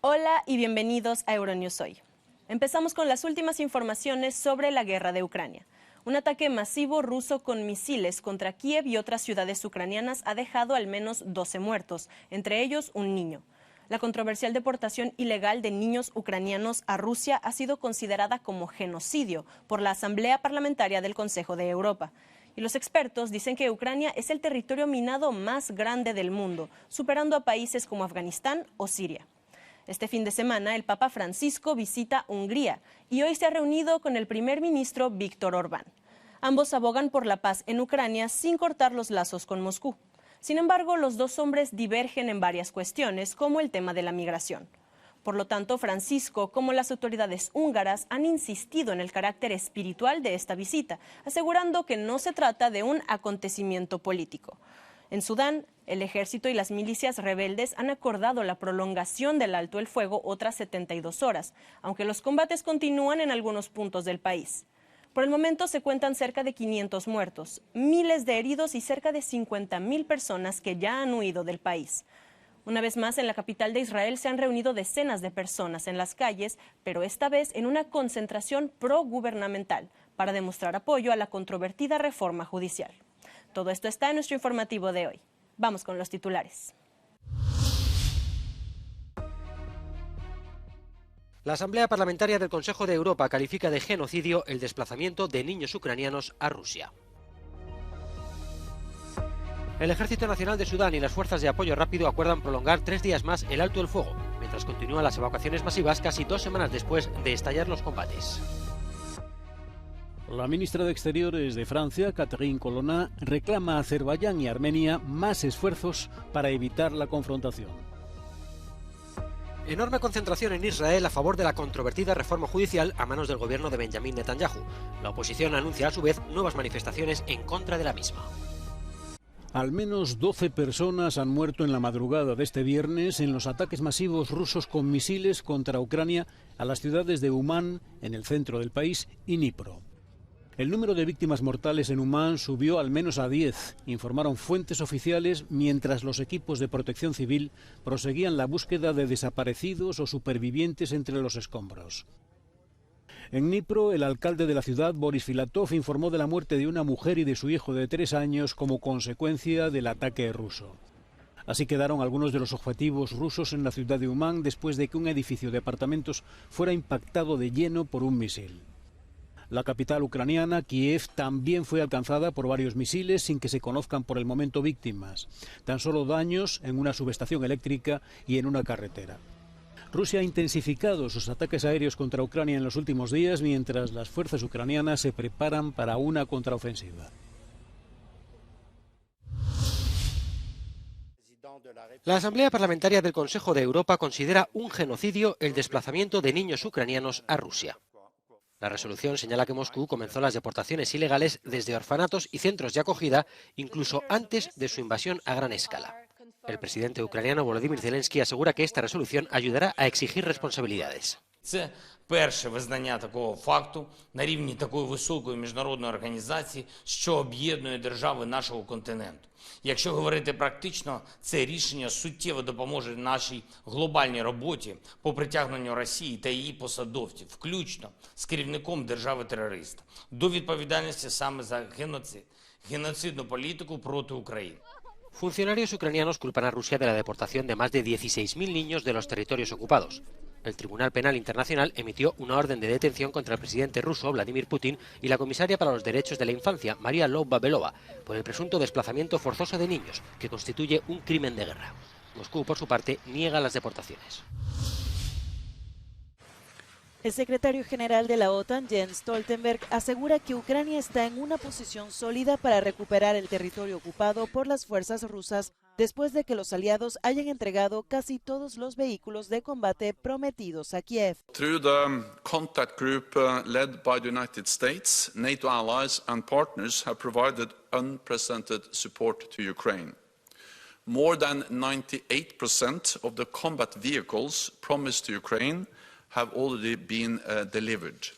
Hola y bienvenidos a Euronews Hoy. Empezamos con las últimas informaciones sobre la guerra de Ucrania. Un ataque masivo ruso con misiles contra Kiev y otras ciudades ucranianas ha dejado al menos 12 muertos, entre ellos un niño. La controversial deportación ilegal de niños ucranianos a Rusia ha sido considerada como genocidio por la Asamblea Parlamentaria del Consejo de Europa. Y los expertos dicen que Ucrania es el territorio minado más grande del mundo, superando a países como Afganistán o Siria. Este fin de semana, el Papa Francisco visita Hungría y hoy se ha reunido con el primer ministro Víctor Orbán. Ambos abogan por la paz en Ucrania sin cortar los lazos con Moscú. Sin embargo, los dos hombres divergen en varias cuestiones, como el tema de la migración. Por lo tanto, Francisco, como las autoridades húngaras, han insistido en el carácter espiritual de esta visita, asegurando que no se trata de un acontecimiento político. En Sudán, el ejército y las milicias rebeldes han acordado la prolongación del alto el fuego otras 72 horas, aunque los combates continúan en algunos puntos del país. Por el momento se cuentan cerca de 500 muertos, miles de heridos y cerca de 50.000 personas que ya han huido del país. Una vez más, en la capital de Israel se han reunido decenas de personas en las calles, pero esta vez en una concentración pro-gubernamental para demostrar apoyo a la controvertida reforma judicial. Todo esto está en nuestro informativo de hoy. Vamos con los titulares. La Asamblea Parlamentaria del Consejo de Europa califica de genocidio el desplazamiento de niños ucranianos a Rusia. El Ejército Nacional de Sudán y las Fuerzas de Apoyo Rápido acuerdan prolongar 3 días más el alto el fuego, mientras continúan las evacuaciones masivas casi 2 semanas después de estallar los combates. La ministra de Exteriores de Francia, Catherine Colonna, reclama a Azerbaiyán y Armenia más esfuerzos para evitar la confrontación. Enorme concentración en Israel a favor de la controvertida reforma judicial a manos del gobierno de Benjamin Netanyahu. La oposición anuncia a su vez nuevas manifestaciones en contra de la misma. Al menos 12 personas han muerto en la madrugada de este viernes en los ataques masivos rusos con misiles contra Ucrania a las ciudades de Umán, en el centro del país, y Dnipro. El número de víctimas mortales en Umán subió al menos a 10, informaron fuentes oficiales, mientras los equipos de protección civil proseguían la búsqueda de desaparecidos o supervivientes entre los escombros. En Dnipro, el alcalde de la ciudad, Boris Filatov, informó de la muerte de una mujer y de su hijo de 3 años como consecuencia del ataque ruso. Así quedaron algunos de los objetivos rusos en la ciudad de Umán después de que un edificio de apartamentos fuera impactado de lleno por un misil. La capital ucraniana, Kiev, también fue alcanzada por varios misiles sin que se conozcan por el momento víctimas. Tan solo daños en una subestación eléctrica y en una carretera. Rusia ha intensificado sus ataques aéreos contra Ucrania en los últimos días, mientras las fuerzas ucranianas se preparan para una contraofensiva. La Asamblea Parlamentaria del Consejo de Europa considera un genocidio el desplazamiento de niños ucranianos a Rusia. La resolución señala que Moscú comenzó las deportaciones ilegales desde orfanatos y centros de acogida, incluso antes de su invasión a gran escala. El presidente ucraniano Volodymyr Zelensky asegura que esta resolución ayudará a exigir responsabilidades. Це перше визнання такого факту на рівні такої високої міжнародної організації, що об'єднує держави нашого континенту. Якщо говорити практично, це рішення суттєво допоможе нашій глобальній роботі по притягненню Росії та її посадовців, включно з керівником держави-терориста, до відповідальності саме за геноцидну політику проти України. Funcionarios ucranianos culpan a Rusia de la deportación de más de 16.000 niños de los territorios ocupados. El Tribunal Penal Internacional emitió una orden de detención contra el presidente ruso Vladimir Putin y la comisaria para los derechos de la infancia, Maria Lvova-Belova, por el presunto desplazamiento forzoso de niños, que constituye un crimen de guerra. Moscú, por su parte, niega las deportaciones. El secretario general de la OTAN, Jens Stoltenberg, asegura que Ucrania está en una posición sólida para recuperar el territorio ocupado por las fuerzas rusas después de que los aliados hayan entregado casi todos los vehículos de combate prometidos a Kiev. Through the contact group led by the United States, NATO allies and partners have provided unprecedented support to Ukraine. More than 98% of the combat vehicles promised to Ukraine have already been delivered.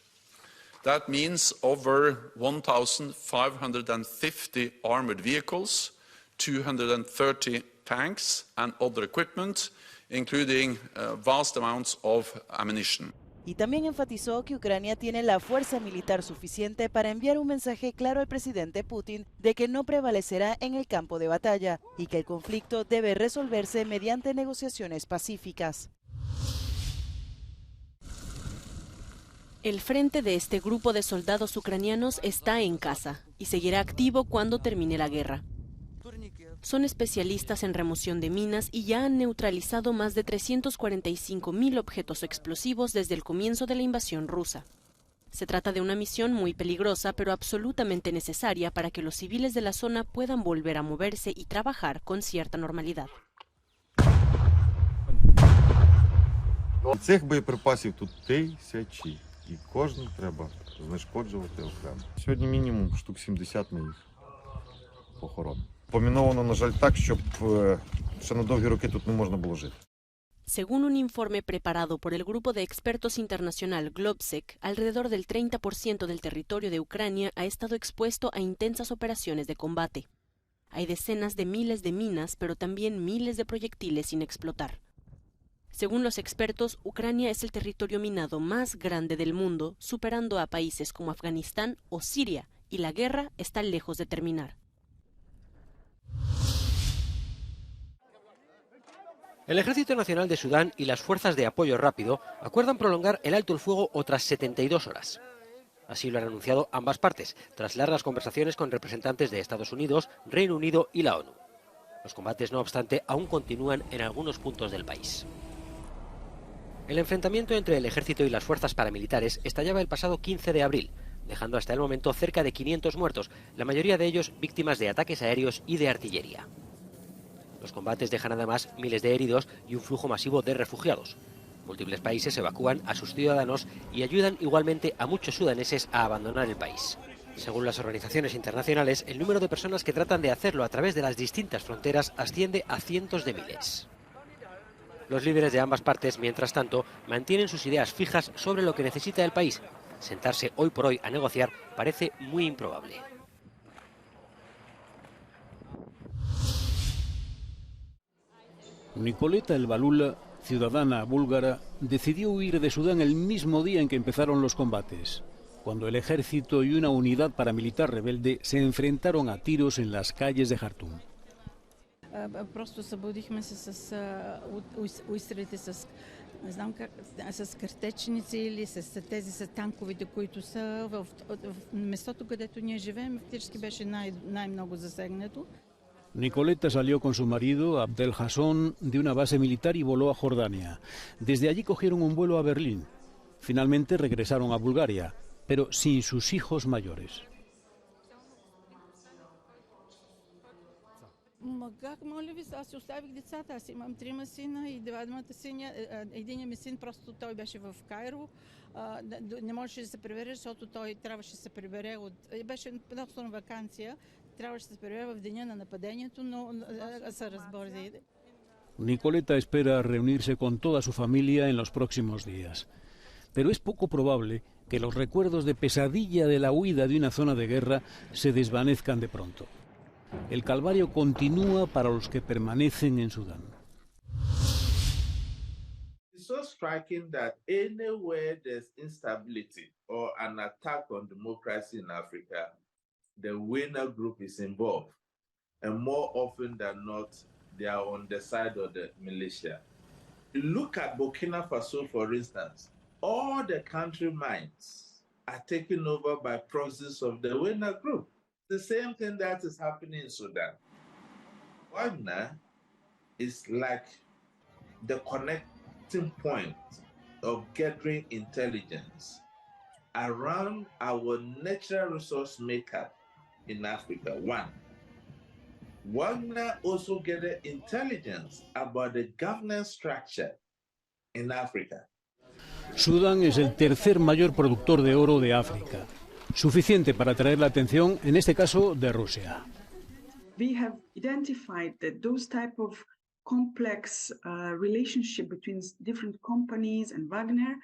That means over 1,550 armored vehicles, 230 tanks and other equipment, including vast amounts of ammunition. Y también enfatizó que Ucrania tiene la fuerza militar suficiente para enviar un mensaje claro al presidente Putin de que no prevalecerá en el campo de batalla y que el conflicto debe resolverse mediante negociaciones pacíficas. El frente de este grupo de soldados ucranianos está en casa y seguirá activo cuando termine la guerra. Son especialistas en remoción de minas y ya han neutralizado más de 345.000 objetos explosivos desde el comienzo de la invasión rusa. Se trata de una misión muy peligrosa, pero absolutamente necesaria para que los civiles de la zona puedan volver a moverse y trabajar con cierta normalidad. Цих боєприпасів тут тисячі, і кожен треба знешкоджувати окремо. Сьогодні мінімум штук 70 ми їх похоронимо. Поміновано, на жаль, так, щоб ще на довгі роки тут не можна було жити. Según un informe preparado por el grupo de expertos internacional Globsec, alrededor del 30% del territorio de Ucrania ha estado expuesto a intensas operaciones de combate. Hay decenas de miles de minas, pero también miles de proyectiles sin explotar. Según los expertos, Ucrania es el territorio minado más grande del mundo, superando a países como Afganistán o Siria, y la guerra está lejos de terminar. El Ejército Nacional de Sudán y las Fuerzas de Apoyo Rápido acuerdan prolongar el alto el fuego otras 72 horas. Así lo han anunciado ambas partes, tras largas conversaciones con representantes de Estados Unidos, Reino Unido y la ONU. Los combates, no obstante, aún continúan en algunos puntos del país. El enfrentamiento entre el ejército y las fuerzas paramilitares estallaba el pasado 15 de abril, dejando hasta el momento cerca de 500 muertos, la mayoría de ellos víctimas de ataques aéreos y de artillería. Los combates dejan además miles de heridos y un flujo masivo de refugiados. Múltiples países evacúan a sus ciudadanos y ayudan igualmente a muchos sudaneses a abandonar el país. Según las organizaciones internacionales, el número de personas que tratan de hacerlo a través de las distintas fronteras asciende a cientos de miles. Los líderes de ambas partes, mientras tanto, mantienen sus ideas fijas sobre lo que necesita el país. Sentarse hoy por hoy a negociar parece muy improbable. Nicoleta Elbalula, ciudadana búlgara, decidió huir de Sudán el mismo día en que empezaron los combates, cuando el ejército y una unidad paramilitar rebelde se enfrentaron a tiros en las calles de Jartum. Просто събудихме се с изстрелите с, не знам как, с картечници или с тези с танковете, които са в местото, където ние живеем, фактически беше най-много засегнато. Nicoleta salió con su marido, Abdel Hasson, de una base militar y voló a Jordania. Desde allí cogieron un vuelo a Berlín. Finalmente regresaron a Bulgaria, pero sin sus hijos mayores. Как моля ви, аз си оставих децата, аз имам 3 сина и двамата сина, единият ми син просто той беше в Кайро, не можеше да се прибере, защото той трябваше да се прибере беше просто на ваканция, трябваше да се прибере в деня на нападението, но се разбързи. Nicoleta espera reunirse con toda su familia en los próximos días, pero es poco probable que los recuerdos de pesadilla de la huida de una zona de guerra se desvanezcan de pronto. El calvario continúa para los que permanecen en Sudán. It's so striking that anywhere there's instability or an attack on democracy in Africa, the winner group is involved. And more often than not, they are on the side of the militia. Look at Burkina Faso, for instance. All the country mines are taken over by proxies of the winner group. The same thing that is happening in Sudan. Wagner is like the connecting point of gathering intelligence around our natural resource makeup in Africa. One, Wagner also gathered intelligence about the governance structure in Africa. Sudán es el tercer mayor productor de oro de África, suficiente para atraer la atención, en este caso, de Rusia. We have identified that those type of complex relationship between different companies and Wagner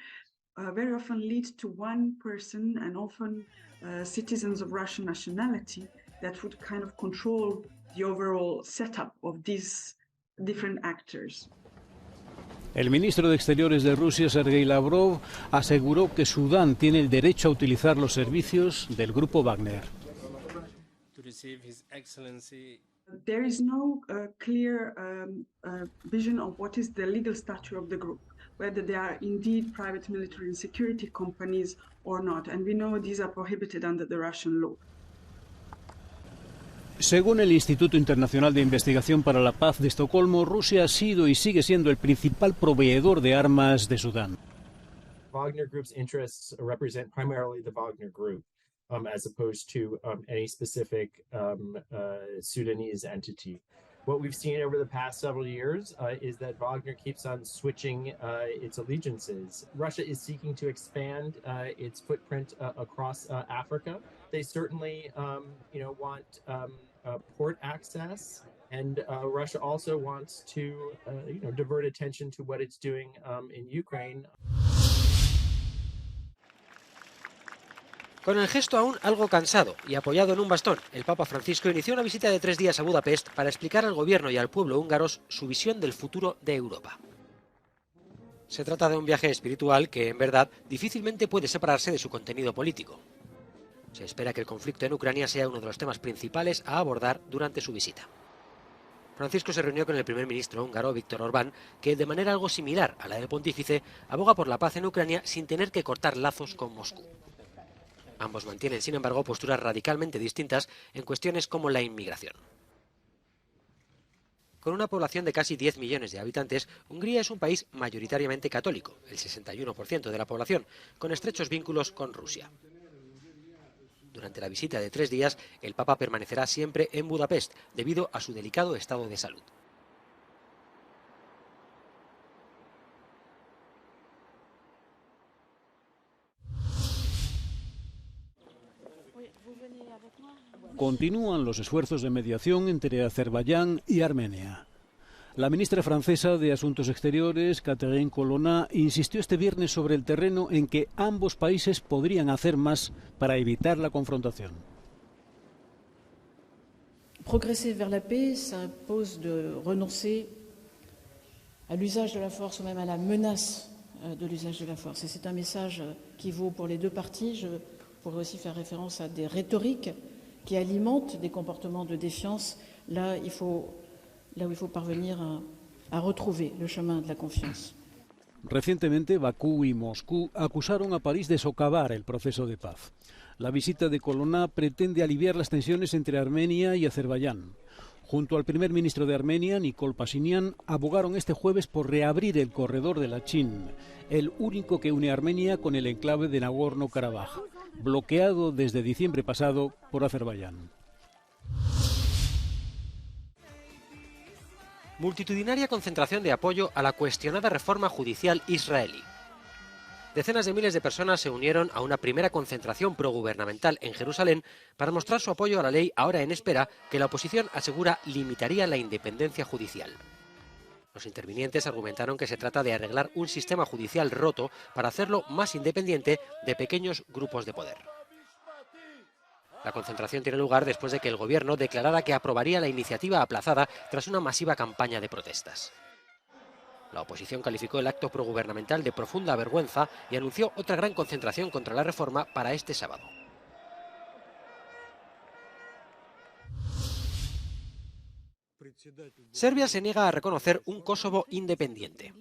very often lead to one person and often citizens of Russian nationality that would kind of control the overall setup of these different actors. El ministro de Exteriores de Rusia, Sergei Lavrov, aseguró que Sudán tiene el derecho a utilizar los servicios del grupo Wagner. There is no clear vision of what is the legal stature of the group, whether they are indeed private military and security companies or not. And we know these are prohibited under the Russian law. Según el Instituto Internacional de Investigación para la Paz de Estocolmo, Rusia ha sido y sigue siendo el principal proveedor de armas de Sudán. Wagner Group's interests represent primarily the Wagner Group, as opposed to any specific Sudanese entity. What we've seen over the past several years is that Wagner keeps on switching its allegiances. Russia is seeking to expand its footprint across Africa. They certainly, want port access, and Russia also wants to, divert attention to what it's doing in Ukraine. Con el gesto aún algo cansado y apoyado en un bastón, el Papa Francisco inició una visita de 3 días a Budapest para explicar al gobierno y al pueblo húngaros su visión del futuro de Europa. Se trata de un viaje espiritual que, en verdad, difícilmente puede separarse de su contenido político. Se espera que el conflicto en Ucrania sea uno de los temas principales a abordar durante su visita. Francisco se reunió con el primer ministro húngaro, Viktor Orbán, que, de manera algo similar a la del pontífice, aboga por la paz en Ucrania sin tener que cortar lazos con Moscú. Ambos mantienen, sin embargo, posturas radicalmente distintas en cuestiones como la inmigración. Con una población de casi 10 millones de habitantes, Hungría es un país mayoritariamente católico, el 61% de la población, con estrechos vínculos con Rusia. Durante la visita de 3 días, el Papa permanecerá siempre en Budapest, debido a su delicado estado de salud. Continúan los esfuerzos de mediación entre Azerbaiyán y Armenia. La ministra francesa de Asuntos Exteriores, Catherine Colonna, insistió este viernes sobre el terreno en que ambos países podrían hacer más para evitar la confrontación. Progresser vers la paix, ça impose de renoncer à l'usage de la force ou même à la menace de l'usage de la force. Et c'est un message qui vaut pour les deux parties. Je pourrais aussi faire référence à des rhétoriques qui alimentent des comportements de défiance. Là où il faut parvenir à retrouver le chemin de la confiance. Recientemente, Bakú y Moscú acusaron a París de socavar el proceso de paz. La visita de Colonna pretende aliviar las tensiones entre Armenia y Azerbaiyán. Junto al primer ministro de Armenia, Nikol Pashinyan, abogaron este jueves por reabrir el corredor de Lachin, el único que une a Armenia con el enclave de Nagorno-Karabaj, bloqueado desde diciembre pasado por Azerbaiyán. Multitudinaria concentración de apoyo a la cuestionada reforma judicial israelí. Decenas de miles de personas se unieron a una primera concentración progubernamental en Jerusalén para mostrar su apoyo a la ley ahora en espera que la oposición asegura limitaría la independencia judicial. Los intervinientes argumentaron que se trata de arreglar un sistema judicial roto para hacerlo más independiente de pequeños grupos de poder. La concentración tiene lugar después de que el gobierno declarara que aprobaría la iniciativa aplazada tras una masiva campaña de protestas. La oposición calificó el acto progubernamental de profunda vergüenza y anunció otra gran concentración contra la reforma para este sábado. Serbia se niega a reconocer un Kosovo independiente.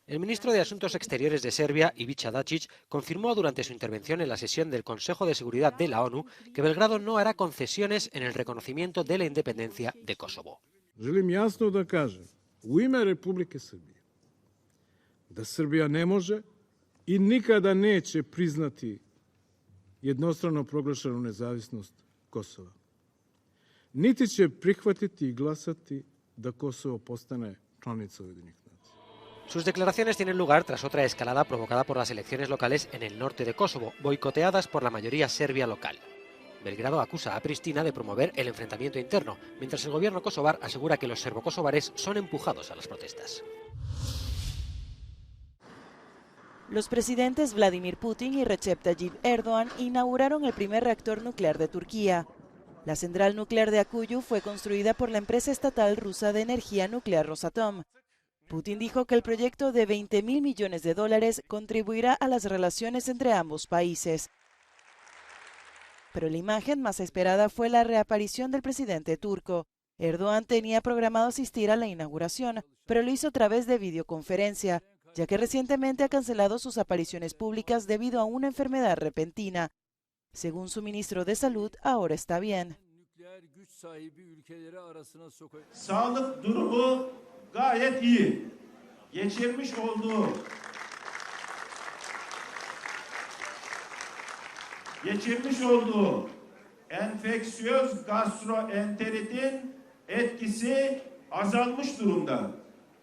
El ministro de Asuntos Exteriores de Serbia, Ivica Dačić, confirmó durante su intervención en la sesión del Consejo de Seguridad de la ONU que Belgrado no hará concesiones en el reconocimiento de la independencia de Kosovo. Želim jasno da kažem u ime Republike Srbije da Srbija ne može i nikada neće priznati jednostrano proglašenu nezavisnost Kosova. Niti će prihvatiti i glasati da Kosovo postane članica Ujedinjenih nacija. Sus declaraciones tienen lugar tras otra escalada provocada por las elecciones locales en el norte de Kosovo, boicoteadas por la mayoría serbia local. Belgrado acusa a Pristina de promover el enfrentamiento interno, mientras el gobierno kosovar asegura que los serbo-kosovares son empujados a las protestas. Los presidentes Vladimir Putin y Recep Tayyip Erdogan inauguraron el primer reactor nuclear de Turquía. La central nuclear de Akuyu fue construida por la empresa estatal rusa de energía nuclear Rosatom. Putin dijo que el proyecto de $20.000 millones contribuirá a las relaciones entre ambos países. Pero la imagen más esperada fue la reaparición del presidente turco. Erdogan tenía programado asistir a la inauguración, pero lo hizo a través de videoconferencia, ya que recientemente ha cancelado sus apariciones públicas debido a una enfermedad repentina. Según su ministro de Salud, ahora está bien. Sağlık durumu gayet iyi. Geçirmiş olduğu enfeksiyöz gastroenteritin etkisi azalmış durumda.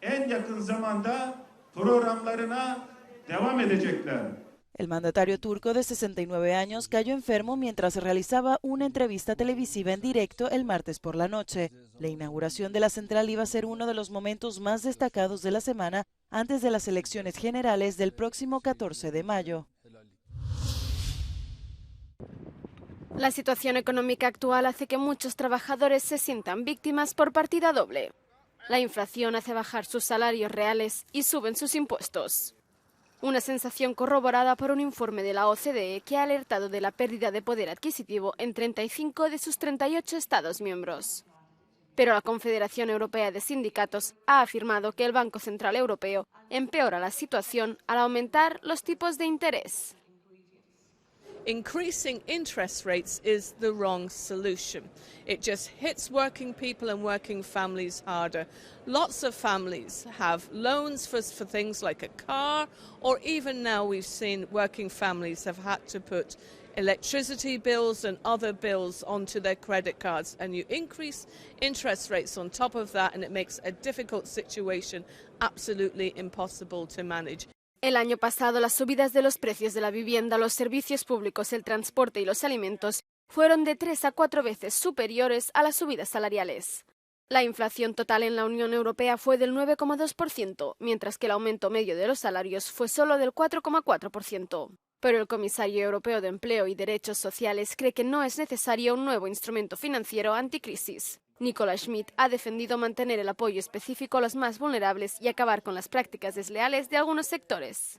En yakın zamanda programlarına devam edecekler. El mandatario turco de 69 años cayó enfermo mientras realizaba una entrevista televisiva en directo el martes por la noche. La inauguración de la central iba a ser uno de los momentos más destacados de la semana antes de las elecciones generales del próximo 14 de mayo. La situación económica actual hace que muchos trabajadores se sientan víctimas por partida doble. La inflación hace bajar sus salarios reales y suben sus impuestos. Una sensación corroborada por un informe de la OCDE que ha alertado de la pérdida de poder adquisitivo en 35 de sus 38 Estados miembros. Pero la Confederación Europea de Sindicatos ha afirmado que el Banco Central Europeo empeora la situación al aumentar los tipos de interés. Increasing interest rates is the wrong solution. It just hits working people and working families harder. Lots of families have loans for things like a car, or even now we've seen working families have had to put electricity bills and other bills onto their credit cards, and you increase interest rates on top of that and it makes a difficult situation absolutely impossible to manage. El año pasado, las subidas de los precios de la vivienda, los servicios públicos, el transporte y los alimentos fueron de 3 a 4 veces superiores a las subidas salariales. La inflación total en la Unión Europea fue del 9,2%, mientras que el aumento medio de los salarios fue solo del 4,4%. Pero el comisario europeo de Empleo y Derechos Sociales cree que no es necesario un nuevo instrumento financiero anticrisis. Nicola Schmidt ha defendido mantener el apoyo específico a los más vulnerables y acabar con las prácticas desleales de algunos sectores.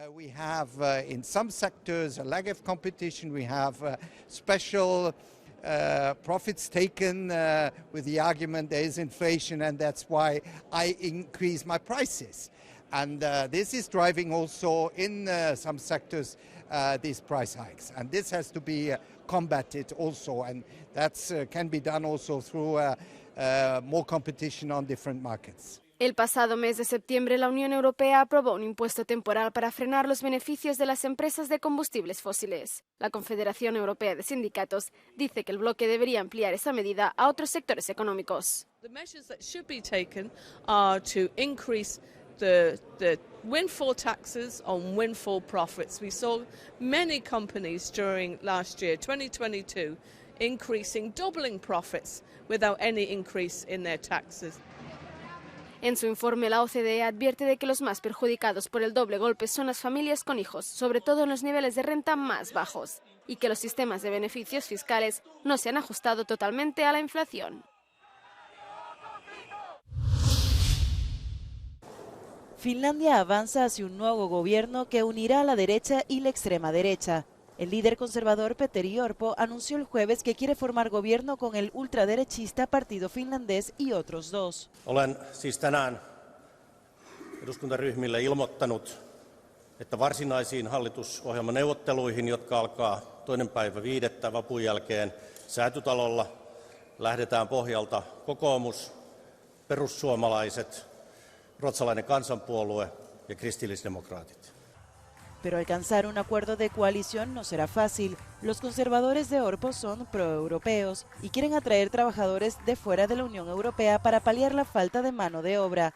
We have in some sectors a lack of competition. We have special profits taken with the argument there is inflation and that's why I increase my prices. And this is driving also in some sectors these price hikes. And this has to be combated also, and that can be done also through more competition on different markets. El pasado mes de septiembre, la Unión Europea aprobó un impuesto temporal para frenar los beneficios de las empresas de combustibles fósiles. La Confederación Europea de Sindicatos dice que el bloque debería ampliar esa medida a otros sectores económicos. The measures that should be taken are to increase the windfall taxes on windfall profits. We saw many companies during last year, 2022, doubling profits without any increase in their taxes. En su informe, la OCDE advierte de que los más perjudicados por el doble golpe son las familias con hijos, sobre todo en los niveles de renta más bajos, y que los sistemas de beneficios fiscales no se han ajustado totalmente a la inflación. Finlandia avanza hacia un nuevo gobierno que unirá a la derecha y la extrema derecha. El líder conservador Petteri Orpo anunció el jueves que quiere formar gobierno con el ultraderechista Partido Finlandés y otros dos. Olen siis tänään eduskuntaryhmille ilmoittanut, että varsinaisiin hallitusohjelmaneuvotteluihin, jotka alkaa 2.5. vapun jälkeen Säätytalolla, lähdetään pohjalta kokoomus, perussuomalaiset, ruotsalainen kansanpuolue ja kristillisdemokraatit. Pero alcanzar un acuerdo de coalición no será fácil. Los conservadores de Orpo son proeuropeos y quieren atraer trabajadores de fuera de la Unión Europea para paliar la falta de mano de obra.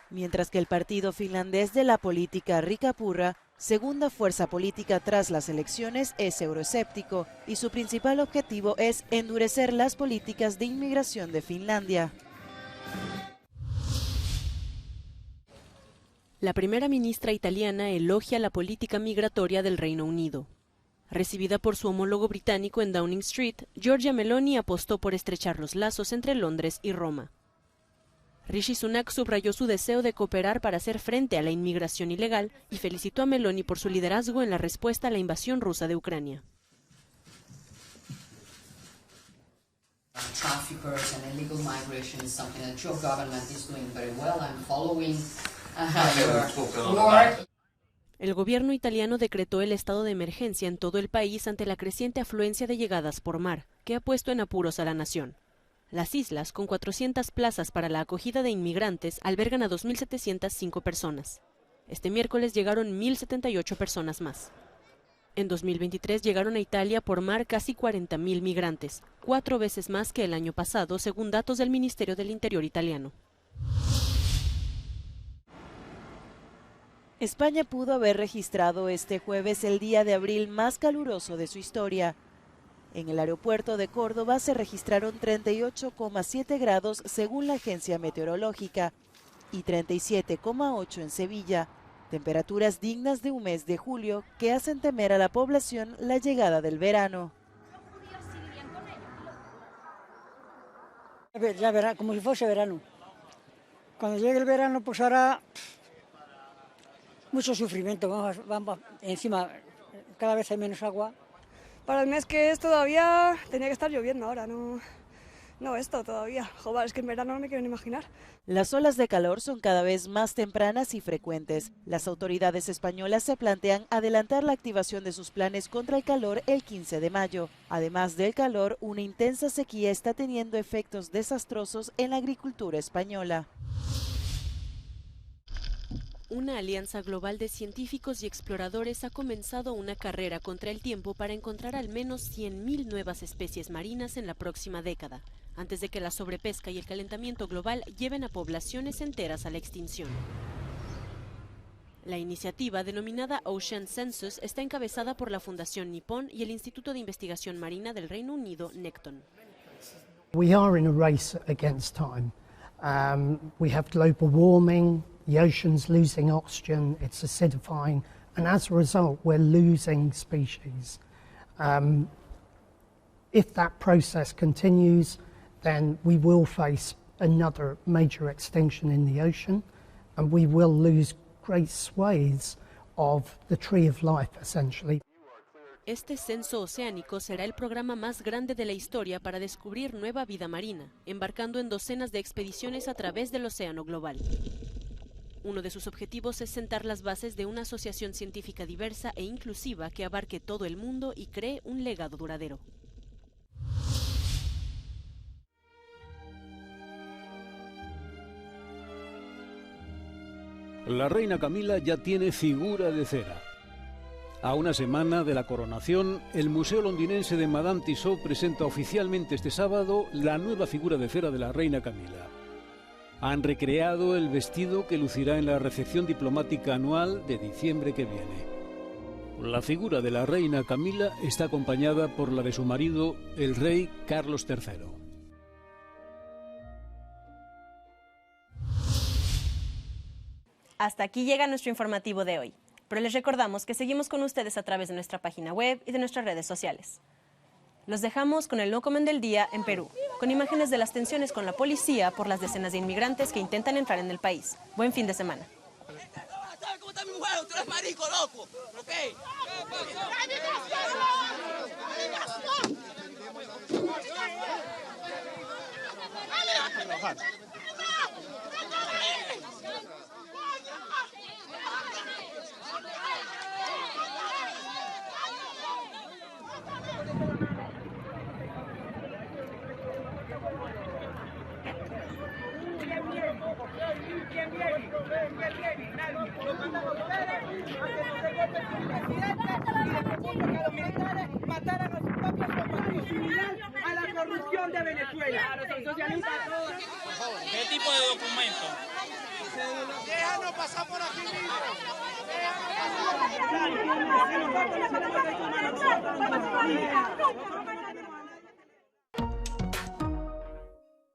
Mientras que el partido finlandés de la política Riikka Purra, segunda fuerza política tras las elecciones, es euroescéptico y su principal objetivo es endurecer las políticas de inmigración de Finlandia. La primera ministra italiana elogia la política migratoria del Reino Unido. Recibida por su homólogo británico en Downing Street, Giorgia Meloni apostó por estrechar los lazos entre Londres y Roma. Rishi Sunak subrayó su deseo de cooperar para hacer frente a la inmigración ilegal y felicitó a Meloni por su liderazgo en la respuesta a la invasión rusa de Ucrania. Traffickers and illegal migration is something that your government is doing very well. I'm following your work. El gobierno italiano decretó el estado de emergencia en todo el país ante la creciente afluencia de llegadas por mar, que ha puesto en apuros a la nación. Las islas, con 400 plazas para la acogida de inmigrantes, albergan a 2.705 personas. Este miércoles llegaron 1.078 personas más. En 2023 llegaron a Italia por mar casi 40.000 migrantes, 4 veces más que el año pasado, según datos del Ministerio del Interior italiano. España pudo haber registrado este jueves el día de abril más caluroso de su historia. En el aeropuerto de Córdoba se registraron 38,7 grados según la agencia meteorológica y 37,8 en Sevilla, temperaturas dignas de un mes de julio que hacen temer a la población la llegada del verano. Ya verá, como si fuese verano. Cuando llegue el verano, pues hará mucho sufrimiento. Vamos, encima, cada vez hay menos agua. Para el mes que es todavía tenía que estar lloviendo ahora, no esto todavía. Joder, es que en verano no me quiero ni imaginar. Las olas de calor son cada vez más tempranas y frecuentes. Las autoridades españolas se plantean adelantar la activación de sus planes contra el calor el 15 de mayo. Además del calor, una intensa sequía está teniendo efectos desastrosos en la agricultura española. Una alianza global de científicos y exploradores ha comenzado una carrera contra el tiempo para encontrar al menos 100.000 nuevas especies marinas en la próxima década, antes de que la sobrepesca y el calentamiento global lleven a poblaciones enteras a la extinción. La iniciativa, denominada Ocean Census, está encabezada por la Fundación Nippon y el Instituto de Investigación Marina del Reino Unido, Necton. We are in a race against time. We have global warming, the ocean's losing oxygen, it's acidifying, and as a result, we're losing species. If that process continues, then we will face another major extinction in the ocean, and we will lose great swathes of the tree of life, essentially. Este censo oceánico será el programa más grande de la historia para descubrir nueva vida marina, embarcando en docenas de expediciones a través del océano global. Uno de sus objetivos es sentar las bases de una asociación científica diversa e inclusiva que abarque todo el mundo y cree un legado duradero. La reina Camila ya tiene figura de cera. A una semana de la coronación, el Museo Londinense de Madame Tussauds presenta oficialmente este sábado la nueva figura de cera de la reina Camila. Han recreado el vestido que lucirá en la recepción diplomática anual de diciembre que viene. La figura de la reina Camila está acompañada por la de su marido, el rey Carlos III. Hasta aquí llega nuestro informativo de hoy, pero les recordamos que seguimos con ustedes a través de nuestra página web y de nuestras redes sociales. Los dejamos con el No Comen del Día en Perú, con imágenes de las tensiones con la policía por las decenas de inmigrantes que intentan entrar en el país. Buen fin de semana. ¿Cómo está mi mujer? Tú eres marico, loco. ¿Ok? A la corrupción de Venezuela. ¿Qué tipo de documento? Déjanos pasar por aquí mismo.